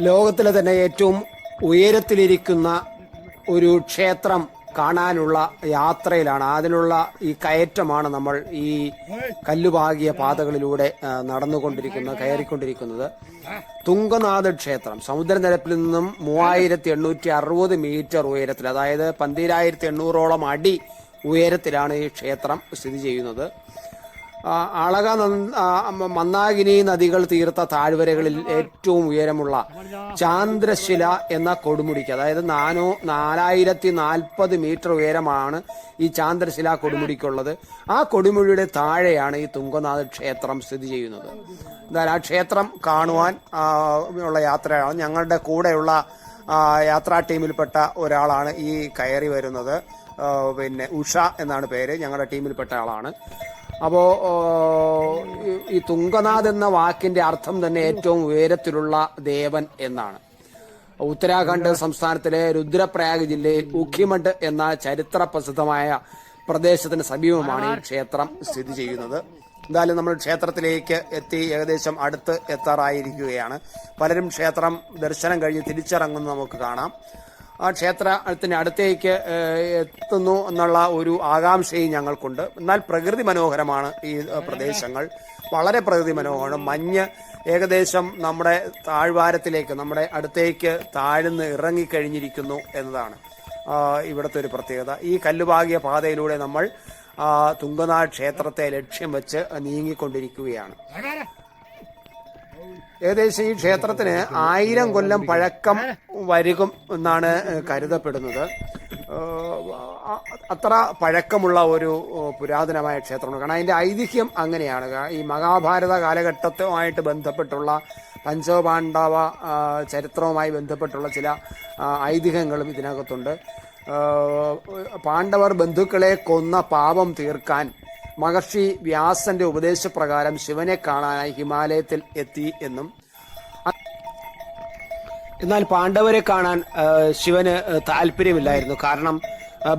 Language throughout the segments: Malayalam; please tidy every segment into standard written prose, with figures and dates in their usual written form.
ലോകത്തിലെ തന്നെ ഏറ്റവും ഉയരത്തിലിരിക്കുന്ന ഒരു ക്ഷേത്രം കാണാനുള്ള യാത്രയിലാണ്. അതിനുള്ള ഈ കയറ്റമാണ് നമ്മൾ ഈ കല്ലുപാകിയ പാതകളിലൂടെ കയറിക്കൊണ്ടിരിക്കുന്നത്. തുംഗനാഥ ക്ഷേത്രം സമുദ്രനിരപ്പിൽ നിന്നും 3860 മീറ്റർ ഉയരത്തിൽ, അതായത് 12800ഓളം അടി ഉയരത്തിലാണ് ഈ ക്ഷേത്രം സ്ഥിതി ചെയ്യുന്നത്. അളക മന്ദാകിനി നദികൾ തീർത്ത താഴ്വരകളിൽ ഏറ്റവും ഉയരമുള്ള ചാന്ദ്രശില എന്ന കൊടുമുടിക്ക്, അതായത് 4040 മീറ്റർ ഉയരമാണ് ഈ ചാന്ദ്രശില കൊടുമുടിക്കുള്ളത്. ആ കൊടുമുടിയുടെ താഴെയാണ് ഈ തുംഗനാഥ ക്ഷേത്രം സ്ഥിതി ചെയ്യുന്നത്. എന്നാൽ ആ ക്ഷേത്രം കാണുവാൻ ഉള്ള യാത്രയാണ്. ഞങ്ങളുടെ കൂടെയുള്ള യാത്രാ ടീമിൽപ്പെട്ട ഒരാളാണ് ഈ കയറി വരുന്നത്. പിന്നെ ഉഷ എന്നാണ് പേര്, ഞങ്ങളുടെ ടീമിൽപ്പെട്ട ആളാണ്. അപ്പോ ഈ തുംഗനാഥ് എന്ന വാക്കിന്റെ അർത്ഥം തന്നെ ഏറ്റവും ഉയരത്തിലുള്ള ദേവൻ എന്നാണ്. ഉത്തരാഖണ്ഡ് സംസ്ഥാനത്തിലെ രുദ്രപ്രയാഗ് ജില്ലയിൽ ഉഖിമഠ് എന്ന ചരിത്ര പ്രസിദ്ധമായ പ്രദേശത്തിന് സമീപമാണ് ഈ ക്ഷേത്രം സ്ഥിതി ചെയ്യുന്നത്. എന്തായാലും നമ്മൾ ക്ഷേത്രത്തിലേക്ക് എത്തി ഏകദേശം അടുത്ത് എത്താറായിരിക്കുകയാണ്. പലരും ക്ഷേത്രം ദർശനം കഴിഞ്ഞ് തിരിച്ചിറങ്ങുന്നത് നമുക്ക് കാണാം. ആ ക്ഷേത്രത്തിന് അടുത്തേക്ക് എത്തുന്നു എന്നുള്ള ഒരു ആകാംക്ഷയും ഞങ്ങൾക്കുണ്ട്. എന്നാൽ പ്രകൃതി മനോഹരമാണ് ഈ പ്രദേശങ്ങൾ, വളരെ പ്രകൃതി മനോഹരമാണ്. മഞ്ഞ് ഏകദേശം നമ്മുടെ താഴ്വാരത്തിലേക്ക്, നമ്മുടെ അടുത്തേക്ക് താഴ്ന്ന് ഇറങ്ങിക്കഴിഞ്ഞിരിക്കുന്നു എന്നതാണ് ഇവിടുത്തെ ഒരു പ്രത്യേകത. ഈ കല്ലുപാകിയ പാതയിലൂടെ നമ്മൾ തുംഗനാഥ ക്ഷേത്രത്തെ ലക്ഷ്യം വെച്ച് നീങ്ങിക്കൊണ്ടിരിക്കുകയാണ്. ഏകദേശം ഈ ക്ഷേത്രത്തിന് 1000 കൊല്ലം പഴക്കം വരും എന്നാണ് കരുതപ്പെടുന്നത്. അത്ര പഴക്കമുള്ള ഒരു പുരാതനമായ ക്ഷേത്രമാണ്. കാരണം അതിന്റെ ഐതിഹ്യം അങ്ങനെയാണ്. ഈ മഹാഭാരത കാലഘട്ടവുമായിട്ട് ബന്ധപ്പെട്ടുള്ള പഞ്ചപാണ്ഡവ ചരിത്രവുമായി ബന്ധപ്പെട്ടുള്ള ചില ഐതിഹ്യങ്ങളും ഇതിനകത്തുണ്ട്. പാണ്ഡവർ ബന്ധുക്കളെ കൊന്ന പാപം തീർക്കാൻ മഹർഷി വ്യാസന്റെ ഉപദേശപ്രകാരം ശിവനെ കാണാനായി ഹിമാലയത്തിൽ എത്തി എന്നും, എന്നാൽ പാണ്ഡവരെ കാണാൻ ശിവന് താല്പര്യമില്ലായിരുന്നു. കാരണം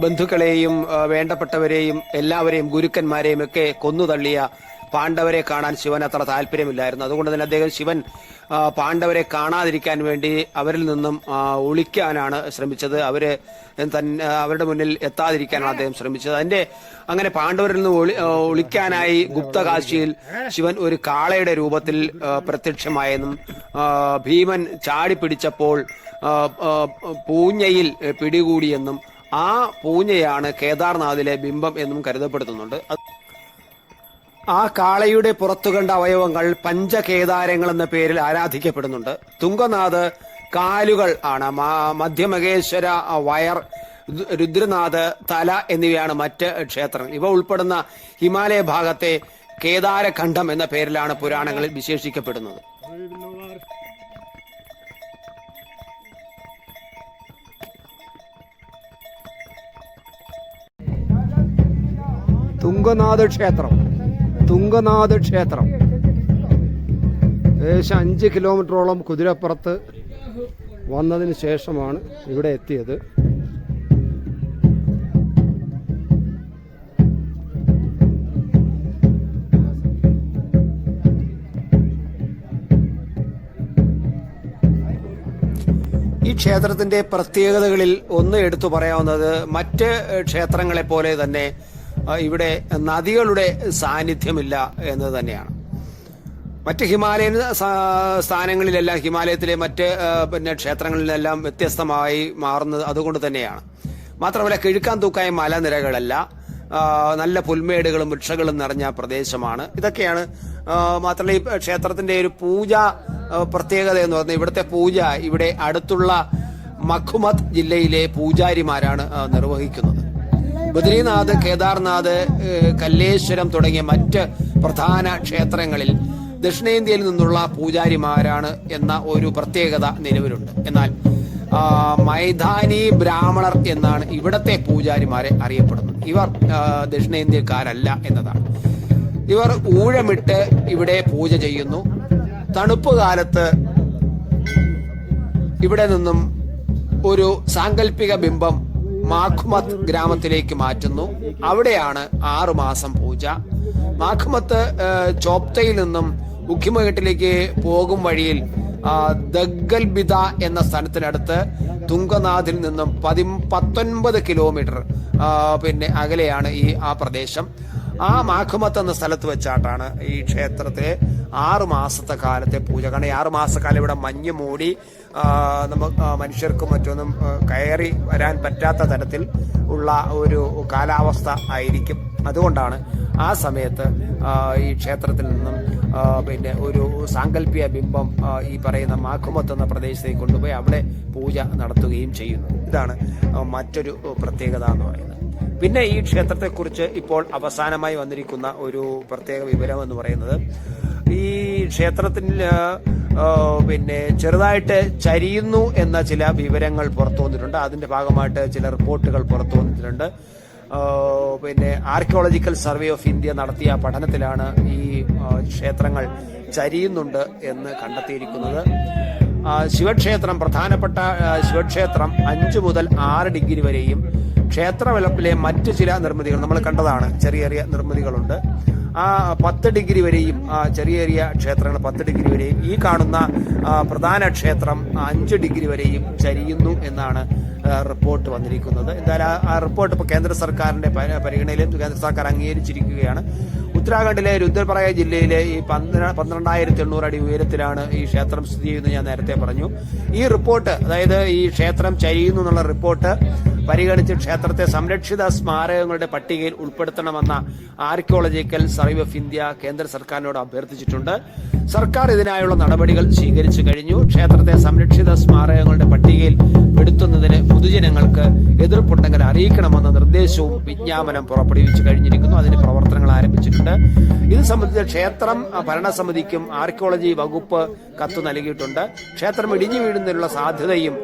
ബന്ധുക്കളെയും വേണ്ടപ്പെട്ടവരെയും എല്ലാവരെയും ഗുരുക്കന്മാരെയും ഒക്കെ കൊന്നുതള്ളിയ പാണ്ഡവരെ കാണാൻ ശിവൻ അത്ര താല്പര്യമില്ലായിരുന്നു. അതുകൊണ്ട് തന്നെ അദ്ദേഹം ശിവൻ പാണ്ഡവരെ കാണാതിരിക്കാൻ വേണ്ടി അവരിൽ നിന്നും ഒളിക്കാനാണ് ശ്രമിച്ചത്. അവരുടെ മുന്നിൽ എത്താതിരിക്കാനാണ് അദ്ദേഹം ശ്രമിച്ചത്. അങ്ങനെ പാണ്ഡവരിൽ നിന്ന് ഒളിക്കാനായി ഗുപ്തകാശിയിൽ ശിവൻ ഒരു കാളയുടെ രൂപത്തിൽ പ്രത്യക്ഷമായെന്നും ഭീമൻ ചാടിപ്പിടിച്ചപ്പോൾ പൂഞ്ഞയിൽ പിടികൂടിയെന്നും ആ പൂഞ്ഞയാണ് കേദാർനാഥിലെ ബിംബം എന്നും കരുതപ്പെടുന്നുണ്ട്. ആ കാളയുടെ പുറത്തു കണ്ട അവയവങ്ങൾ പഞ്ചകേദാരങ്ങൾ എന്ന പേരിൽ ആരാധിക്കപ്പെടുന്നുണ്ട്. തുംഗനാഥ് കാലുകൾ ആണ്, മധ്യമഹേശ്വര വയർ, രുദ്രനാഥ് തല എന്നിവയാണ് മറ്റ് ക്ഷേത്രങ്ങൾ. ഇവ ഉൾപ്പെടുന്ന ഹിമാലയ ഭാഗത്തെ കേദാരഖണ്ഡം എന്ന പേരിലാണ് പുരാണങ്ങളിൽ വിശേഷിക്കപ്പെടുന്നത്. തുംഗനാഥ ക്ഷേത്രം ഏകദേശം 5 കിലോമീറ്ററോളം കുതിരപ്പുറത്ത് വന്നതിന് ശേഷമാണ് ഇവിടെ എത്തിയത്. ഈ ക്ഷേത്രത്തിന്റെ പ്രത്യേകതകളിൽ ഒന്ന് എടുത്തു പറയാവുന്നത്, മറ്റ് ക്ഷേത്രങ്ങളെ പോലെ തന്നെ ഇവിടെ നദികളുടെ സാന്നിധ്യമില്ല എന്നത് തന്നെയാണ്. മറ്റ് ഹിമാലയൻ സ്ഥാനങ്ങളിലെല്ലാം, ഹിമാലയത്തിലെ മറ്റ് ക്ഷേത്രങ്ങളിലെല്ലാം വ്യത്യസ്തമായി മാറുന്നത് അതുകൊണ്ട് തന്നെയാണ്. മാത്രമല്ല കിഴുക്കാൻ തൂക്കായ മലനിരകളല്ല, നല്ല പുൽമേടുകളും വൃക്ഷങ്ങളും നിറഞ്ഞ പ്രദേശമാണ്. ഇതൊക്കെയാണ്. മാത്രമല്ല ഈ ക്ഷേത്രത്തിന്റെ ഒരു പൂജ പ്രത്യേകത എന്ന് പറഞ്ഞാൽ, ഇവിടുത്തെ പൂജ ഇവിടെ അടുത്തുള്ള മഖുമത് ജില്ലയിലെ പൂജാരിമാരാണ് നിർവഹിക്കുന്നത്. ബദ്രീനാഥ്, കേദാർനാഥ്, കല്ലേശ്വരം തുടങ്ങിയ മറ്റ് പ്രധാന ക്ഷേത്രങ്ങളിൽ ദക്ഷിണേന്ത്യയിൽ നിന്നുള്ള പൂജാരിമാരാണ് എന്ന ഒരു പ്രത്യേകത നിലവിലുണ്ട്. എന്നാൽ മൈതാനി ബ്രാഹ്മണർ എന്നാണ് ഇവിടത്തെ പൂജാരിമാരെ അറിയപ്പെടുന്നത്. ഇവർ ദക്ഷിണേന്ത്യക്കാരല്ല എന്നതാണ്. ഇവർ ഊഴമിട്ട് ഇവിടെ പൂജ ചെയ്യുന്നു. തണുപ്പ് കാലത്ത് ഇവിടെ നിന്നും ഒരു സാങ്കല്പിക ബിംബം മാഖുമത്ത് ഗ്രാമത്തിലേക്ക് മാറ്റുന്നു. അവിടെയാണ് 6 മാസം പൂജ. മാഖുമത്ത് ചോപ്തയിൽ നിന്നും ഉഖിമഘട്ടിലേക്ക് പോകും വഴിയിൽ ദഗ്ഗൽബിദ എന്ന സ്ഥലത്തിനടുത്ത് തുംഗനാഥിൽ നിന്നും 19 കിലോമീറ്റർ അകലെയാണ് ആ പ്രദേശം. ആ മാഖുമത്ത് എന്ന സ്ഥലത്ത് വെച്ചാട്ടാണ് ഈ ക്ഷേത്രത്തിലെ 6 മാസത്തെ കാലത്തെ പൂജ. കാരണം 6 മാസക്കാലം ഇവിടെ മഞ്ഞ് മൂടി നമുക്ക് മനുഷ്യർക്കും മറ്റൊന്നും കയറി വരാൻ പറ്റാത്ത തരത്തിൽ ഉള്ള ഒരു കാലാവസ്ഥ ആയിരിക്കും. അതുകൊണ്ടാണ് ആ സമയത്ത് ഈ ക്ഷേത്രത്തിൽ നിന്നും ഒരു സാങ്കല്പിക ബിംബം ഈ പറയുന്ന മാഖുമത്ത് എന്ന പ്രദേശത്തേക്ക് കൊണ്ടുപോയി അവിടെ പൂജ നടത്തുകയും ചെയ്യുന്നു. ഇതാണ് മറ്റൊരു പ്രത്യേകത എന്ന് പറയുന്നത്. പിന്നെ ഈ ക്ഷേത്രത്തെക്കുറിച്ച് ഇപ്പോൾ അവസാനമായി വന്നിരിക്കുന്ന ഒരു പ്രത്യേക വിവരം എന്ന് പറയുന്നത്, ഈ ക്ഷേത്രത്തിൽ ചെറുതായിട്ട് ചരിയുന്നു എന്ന ചില വിവരങ്ങൾ പുറത്തു വന്നിട്ടുണ്ട്. അതിന്റെ ഭാഗമായിട്ട് ചില റിപ്പോർട്ടുകൾ പുറത്തു വന്നിട്ടുണ്ട്. ആർക്കിയോളജിക്കൽ സർവേ ഓഫ് ഇന്ത്യ നടത്തിയ പഠനത്തിലാണ് ഈ ക്ഷേത്രങ്ങൾ ചരിയുന്നുണ്ട് എന്ന് കണ്ടെത്തിയിരിക്കുന്നത്. ശിവക്ഷേത്രം, പ്രധാനപ്പെട്ട ശിവക്ഷേത്രം 5 മുതൽ 6 ഡിഗ്രി വരെയും, ക്ഷേത്രവലപ്പിലെ മറ്റു ചില നിർമ്മിതികൾ നമ്മൾ കണ്ടതാണ്, ചെറിയ ചെറിയ നിർമ്മിതികളുണ്ട്. 10 ഡിഗ്രി വരെയും, ചെറിയ ചെറിയ ക്ഷേത്രങ്ങൾ 10 ഡിഗ്രി വരെയും, ഈ കാണുന്ന പ്രധാന ക്ഷേത്രം 5 ഡിഗ്രി വരെയും ചരിയുന്നു എന്നാണ് റിപ്പോർട്ട് വന്നിരിക്കുന്നത്. എന്തായാലും ആ റിപ്പോർട്ട് ഇപ്പോൾ കേന്ദ്ര സർക്കാരിന്റെ പരിഗണനയിലും കേന്ദ്ര സർക്കാർ അംഗീകരിച്ചിരിക്കുകയാണ്. ഉത്തരാഖണ്ഡിലെ രുദ്രപ്രയാഗ് ജില്ലയിലെ ഈ 12,800 അടി ഉയരത്തിലാണ് ഈ ക്ഷേത്രം സ്ഥിതി ചെയ്യുന്നത്. ഞാൻ നേരത്തെ പറഞ്ഞു. ഈ റിപ്പോർട്ട്, അതായത് ഈ ക്ഷേത്രം ചരിയുന്നു എന്നുള്ള റിപ്പോർട്ട് പരിഗണിച്ച് ക്ഷേത്രത്തെ സംരക്ഷിത സ്മാരകങ്ങളുടെ പട്ടികയിൽ ഉൾപ്പെടുത്തണമെന്ന ആർക്കിയോളജിക്കൽ സർവേ ഓഫ് ഇന്ത്യ കേന്ദ്ര സർക്കാരിനോട് അഭ്യർത്ഥിച്ചിട്ടുണ്ട്. സർക്കാർ ഇതിനായുള്ള നടപടികൾ സ്വീകരിച്ചു കഴിഞ്ഞു. ക്ഷേത്രത്തെ സംരക്ഷിത സ്മാരകങ്ങളുടെ പട്ടികയിൽ പെടുത്തുന്നതിന് പൊതുജനങ്ങൾക്ക് എതിർപ്പുണ്ടെങ്കിൽ അറിയിക്കണമെന്ന നിർദ്ദേശവും വിജ്ഞാപനം പുറപ്പെടുവിച്ചു കഴിഞ്ഞിരിക്കുന്നു. അതിന് പ്രവർത്തനങ്ങൾ ആരംഭിച്ചിട്ടുണ്ട്. ഇത് സംബന്ധിച്ച് ക്ഷേത്രം ഭരണസമിതിക്കും ആർക്കിയോളജി വകുപ്പ് കത്ത് നൽകിയിട്ടുണ്ട്. ക്ഷേത്രം ഇടിഞ്ഞു വീഴുന്നതിനുള്ള സാധ്യതയും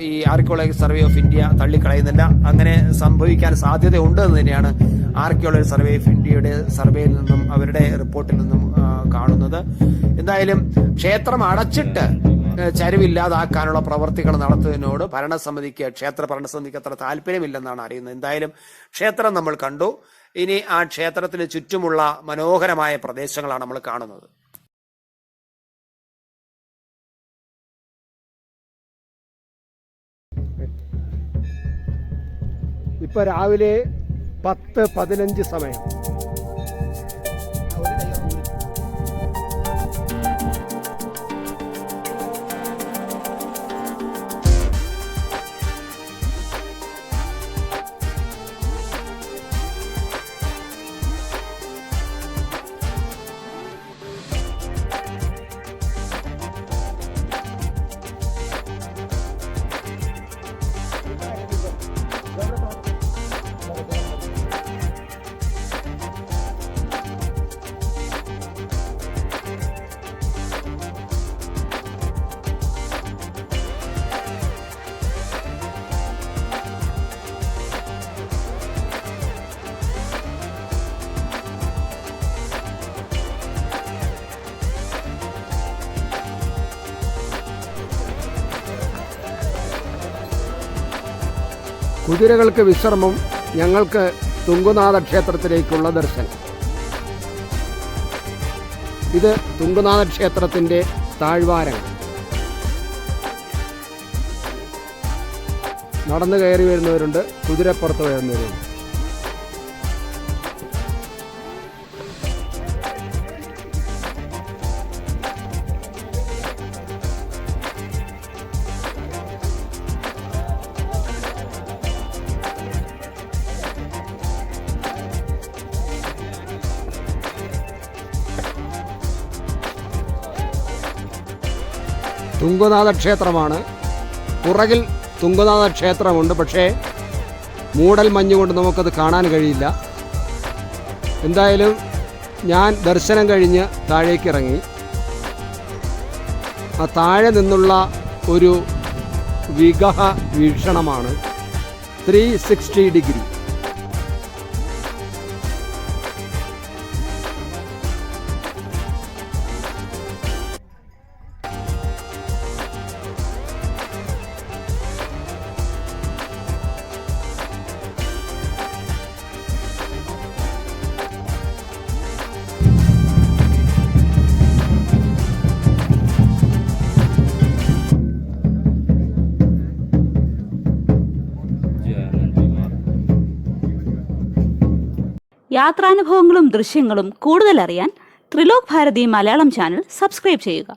ഈ ആർക്കിയോളജി സർവേ ഓഫ് ഇന്ത്യ തള്ളിക്കളയുന്നില്ല. അങ്ങനെ സംഭവിക്കാൻ സാധ്യതയുണ്ട് എന്ന് തന്നെയാണ് ആർക്കിയോളജി സർവേ ഓഫ് ഇന്ത്യയുടെ സർവേയിൽ നിന്നും അവരുടെ റിപ്പോർട്ടിൽ നിന്നും കാണുന്നത്. എന്തായാലും ക്ഷേത്രം അടച്ചിട്ട് ചരിവില്ലാതാക്കാനുള്ള പ്രവർത്തികൾ നടത്തുന്നതിനോട് ക്ഷേത്ര ഭരണസമിതിക്ക് അത്ര താല്പര്യമില്ലെന്നാണ് അറിയുന്നത്. എന്തായാലും ക്ഷേത്രം നമ്മൾ കണ്ടു. ഇനി ആ ക്ഷേത്രത്തിന് ചുറ്റുമുള്ള മനോഹരമായ പ്രദേശങ്ങളാണ് നമ്മൾ കാണുന്നത്. ഇപ്പൊ രാവിലെ 10:15 സമയം. കുതിരകൾക്ക് വിശ്രമം, ഞങ്ങൾക്ക് തുംഗനാഥ ക്ഷേത്രത്തിലേക്കുള്ള ദർശനം. ഇത് തുംഗനാഥ ക്ഷേത്രത്തിൻ്റെ താഴ്വാരങ്ങൾ. നടന്നു കയറി വരുന്നവരുണ്ട്, കുതിരപ്പുറത്ത് വരുന്നവരുണ്ട്. തുംഗനാഥ ക്ഷേത്രമാണ്. പുറകിൽ തുംഗനാഥ ക്ഷേത്രമുണ്ട്. പക്ഷേ മൂടൽ മഞ്ഞുകൊണ്ട് നമുക്കത് കാണാൻ കഴിയില്ല. എന്തായാലും ഞാൻ ദർശനം കഴിഞ്ഞ് താഴേക്ക് ഇറങ്ങി. ആ താഴെ നിന്നുള്ള ഒരു വിഗ്രഹ വീക്ഷണമാണ് 360 ഡിഗ്രി. യാത്രാനുഭവങ്ങളും ദൃശ്യങ്ങളും കൂടുതൽ അറിയാൻ ത്രിലോക് ഭാരതി മലയാളം ചാനൽ സബ്സ്ക്രൈബ് ചെയ്യുക.